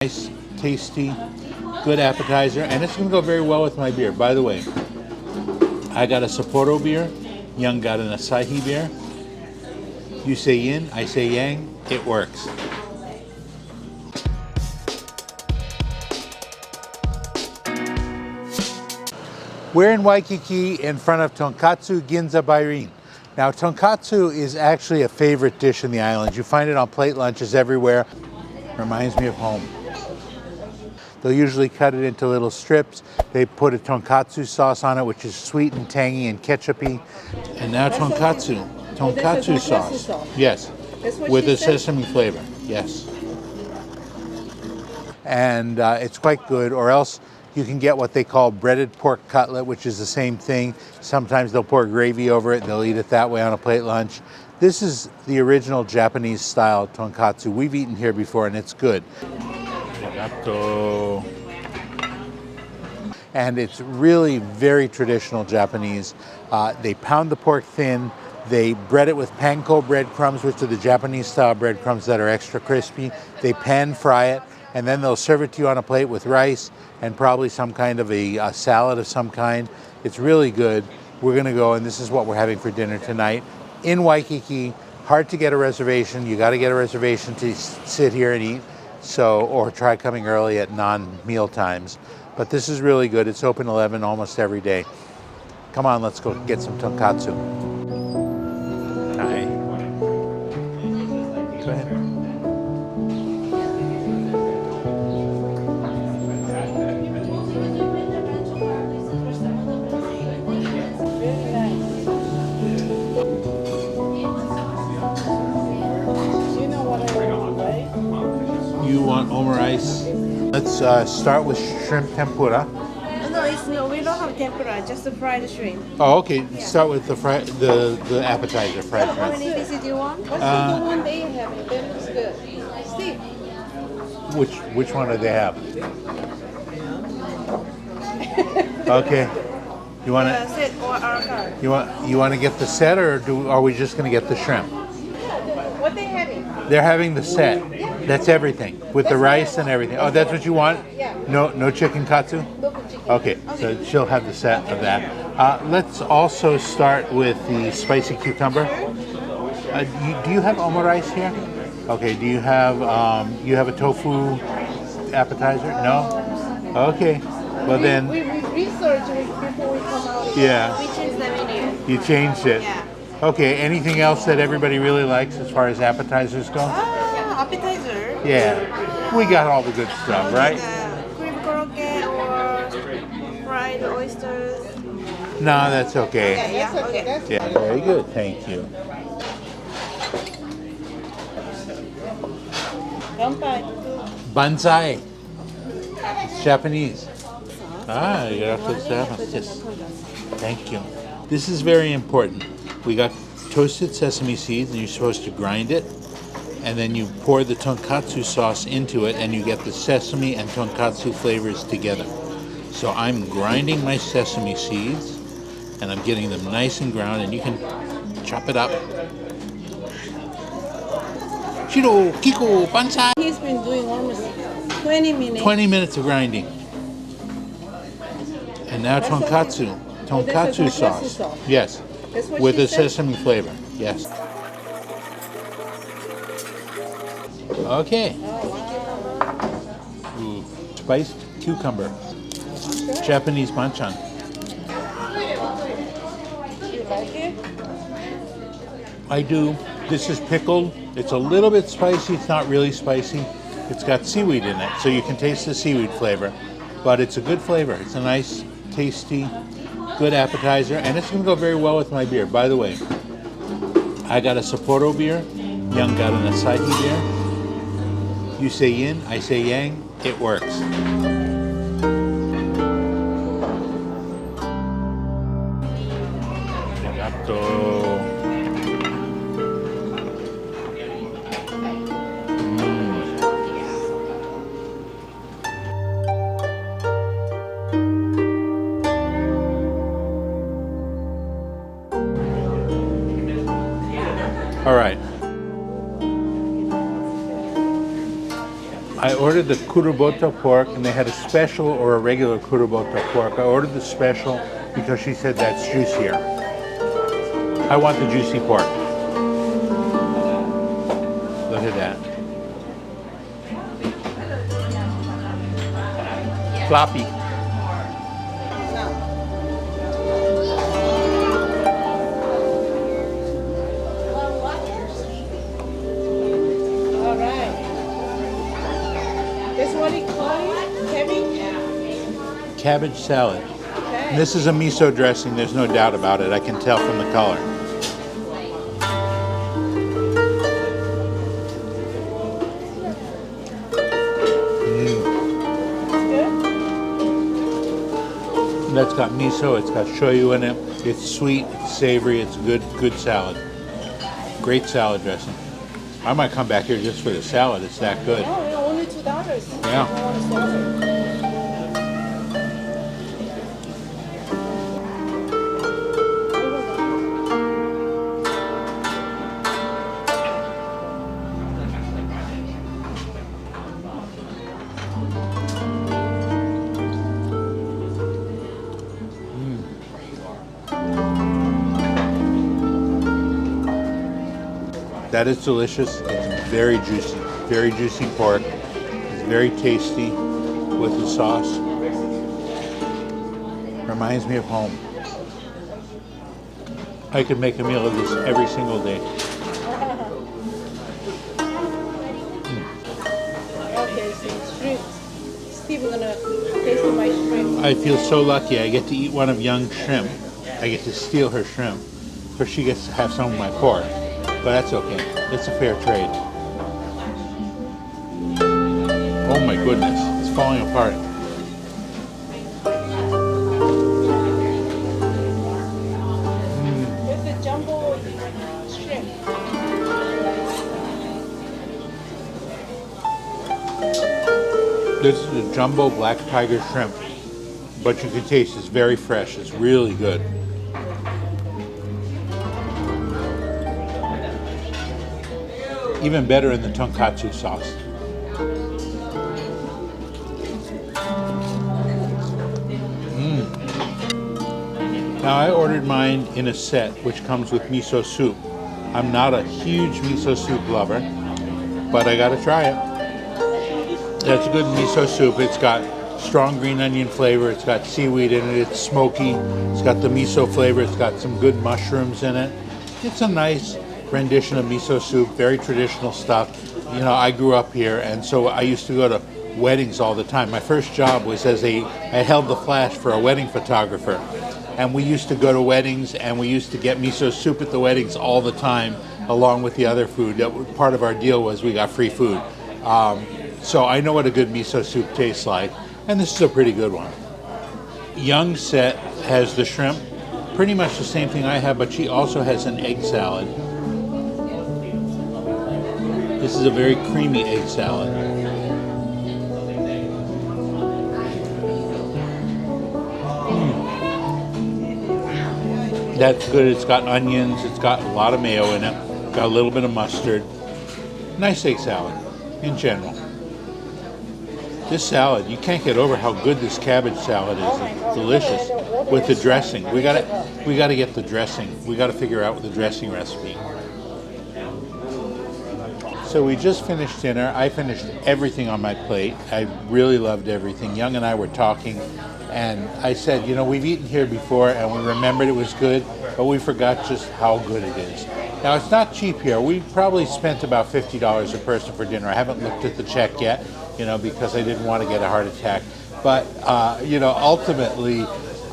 Nice, tasty, good appetizer, and it's going to go very well with my beer. By the way, I got a Sapporo beer, Young got an Asahi beer. You say yin, I say yang, it works. We're in Waikiki in front of Tonkatsu Ginza Bairin. Now, tonkatsu is actually a favorite dish in the islands. You find it on plate lunches everywhere. Reminds me of home. They'll usually cut it into little strips. They put a tonkatsu sauce on it, which is sweet and tangy and ketchupy. And now tonkatsu sauce. Yes, with a sesame flavor. Yes. And it's quite good. Or else you can get what they call breaded pork cutlet, which is the same thing. Sometimes they'll pour gravy over it and they'll eat it that way on a plate lunch. This is the original Japanese style tonkatsu. We've eaten here before and it's good. And it's really very traditional Japanese. They pound the pork thin. They bread it with panko breadcrumbs, which are the Japanese style breadcrumbs that are extra crispy. They pan fry it, and then they'll serve it to you on a plate with rice and probably some kind of a salad of some kind. It's really good. We're gonna go, and this is what we're having for dinner tonight in Waikiki. Hard to get a reservation. You gotta get a reservation to sit here and eat. So, or try coming early at non-meal times. But this is really good. It's open 11 almost every day. Come on, let's go get some tonkatsu. Hi. Go ahead. You want omurice? Let's start with shrimp tempura. No, we don't have tempura, just the fried shrimp. Oh, okay. Yeah. Start with the appetizer, fried shrimp. How many pieces do you want? What's the one they have? That looks good. Steve. Which one do they have? Okay. You want to set or our card? You want to get the set, or are we just going to get the shrimp? What they having? They're having the set. That's everything with the rice and everything. Oh, that's what you want? Yeah. No chicken katsu? No chicken. Okay, so she'll have the set of that. Let's also start with the spicy cucumber. Do you have omurice here? Okay. Do you have a tofu appetizer? No. Okay. Well then. We researched before we come out. Yeah. We changed the menu. You changed it. Yeah. Okay. Anything else that everybody really likes as far as appetizers go? Appetizer. Yeah. We got all the good stuff, right? Cream korokke or fried oysters. No, that's okay. Yeah, okay. Yeah, very good. Thank you. Banzai. It's Japanese. Yes. Thank you. This is very important. We got toasted sesame seeds, and you're supposed to grind it. And then you pour the tonkatsu sauce into it, and you get the sesame and tonkatsu flavors together. So I'm grinding my sesame seeds, and I'm getting them nice and ground, and you can chop it up. Shiro, Kiko, Banzai! He's been doing almost 20 minutes. 20 minutes of grinding. And now tonkatsu sauce. Yes, with a sesame flavor. Yes. Okay. Ooh, spiced cucumber. Japanese banchan. You like it? I do. This is pickled. It's a little bit spicy. It's not really spicy. It's got seaweed in it, so you can taste the seaweed flavor. But it's a good flavor. It's a nice, tasty, good appetizer, and it's going to go very well with my beer. By the way, I got a Sapporo beer. Young got an Asahi beer. You say yin, I say yang, it works. All right. ordered the kurobota pork, and they had a special or a regular kurobota pork. I ordered the special because she said that's juicier. I want the juicy pork. Look at that. Floppy. All right. This what you call it? Cabbage salad. Okay. This is a miso dressing, there's no doubt about it. I can tell from the color. That's got miso, it's got shoyu in it. It's sweet, it's savory, it's good salad. Great salad dressing. I might come back here just for the salad, it's that good. Oh, yeah, only $2. Yeah. I want a salad. That is delicious. It's very juicy pork. It's very tasty with the sauce. Reminds me of home. I could make a meal of this every single day. Okay, so shrimp. Steve gonna taste my shrimp. I feel so lucky. I get to eat one of Young's shrimp. I get to steal her shrimp, but she gets to have some of my pork. But that's okay. It's a fair trade. Oh my goodness, it's falling apart. There's the jumbo shrimp. This is a jumbo black tiger shrimp, but you can taste it's very fresh. It's really good. Even better in the tonkatsu sauce. Now I ordered mine in a set which comes with miso soup. I'm not a huge miso soup lover, but I gotta try it. That's a good miso soup. It's got strong green onion flavor, it's got seaweed in it, it's smoky, it's got the miso flavor, it's got some good mushrooms in it. It's a nice rendition of miso soup, very traditional stuff. You know, I grew up here, and so I used to go to weddings all the time. My first job was I held the flash for a wedding photographer, and we used to go to weddings, and we used to get miso soup at the weddings all the time, along with the other food. Part of our deal was we got free food. So I know what a good miso soup tastes like, and this is a pretty good one. Young's set has the shrimp, pretty much the same thing I have, but she also has an egg salad. This is a very creamy egg salad. That's good. It's got onions. It's got a lot of mayo in it. Got a little bit of mustard. Nice egg salad in general. This salad, you can't get over how good this cabbage salad is. It's delicious with the dressing. We gotta get the dressing. We gotta figure out the dressing recipe. So we just finished dinner. I finished everything on my plate. I really loved everything. Young and I were talking, and I said, you know, we've eaten here before, and we remembered it was good, but we forgot just how good it is. Now, it's not cheap here. We probably spent about $50 a person for dinner. I haven't looked at the check yet, you know, because I didn't want to get a heart attack. But, you know, ultimately,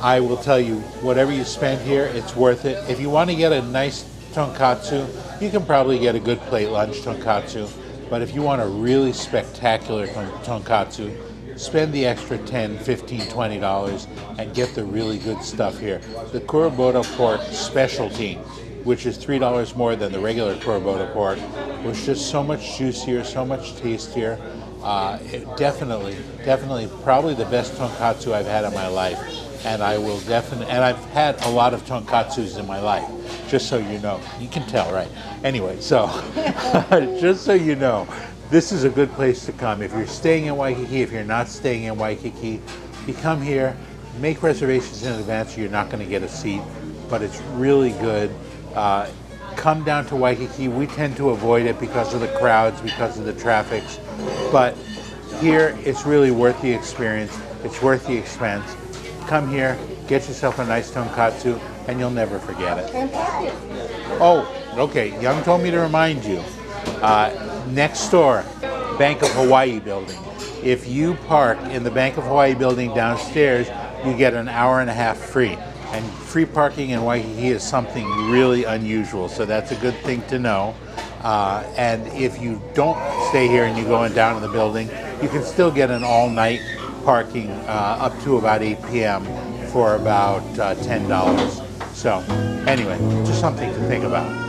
I will tell you, whatever you spend here, it's worth it. If you want to get a nice tonkatsu, you can probably get a good plate lunch tonkatsu. But if you want a really spectacular tonkatsu, spend the extra $10, $15, $20 and get the really good stuff here. The kurobota pork specialty, which is $3 more than the regular kurobota pork, was just so much juicier, so much tastier. Definitely, probably the best tonkatsu I've had in my life. And I will definitely, and I've had a lot of tonkatsus in my life, just so you know. You can tell, right? Anyway, so just so you know, This is a good place to come. If you're staying in Waikiki, if you're not staying in Waikiki, you come here, make reservations in advance, or you're not going to get a seat, but it's really good. Come down to Waikiki. We tend to avoid it because of the crowds, because of the traffics, but here it's really worth the experience. It's worth the expense. Come here, get yourself a nice tonkatsu, and you'll never forget it. And parking. Oh, okay. Young told me to remind you. Next door, Bank of Hawaii building. If you park in the Bank of Hawaii building downstairs, you get an hour and a half free. And free parking in Waikiki is something really unusual, so that's a good thing to know. And if you don't stay here and you go down to the building, you can still get an all-night parking up to about 8 p.m. for about $10. So anyway, just something to think about.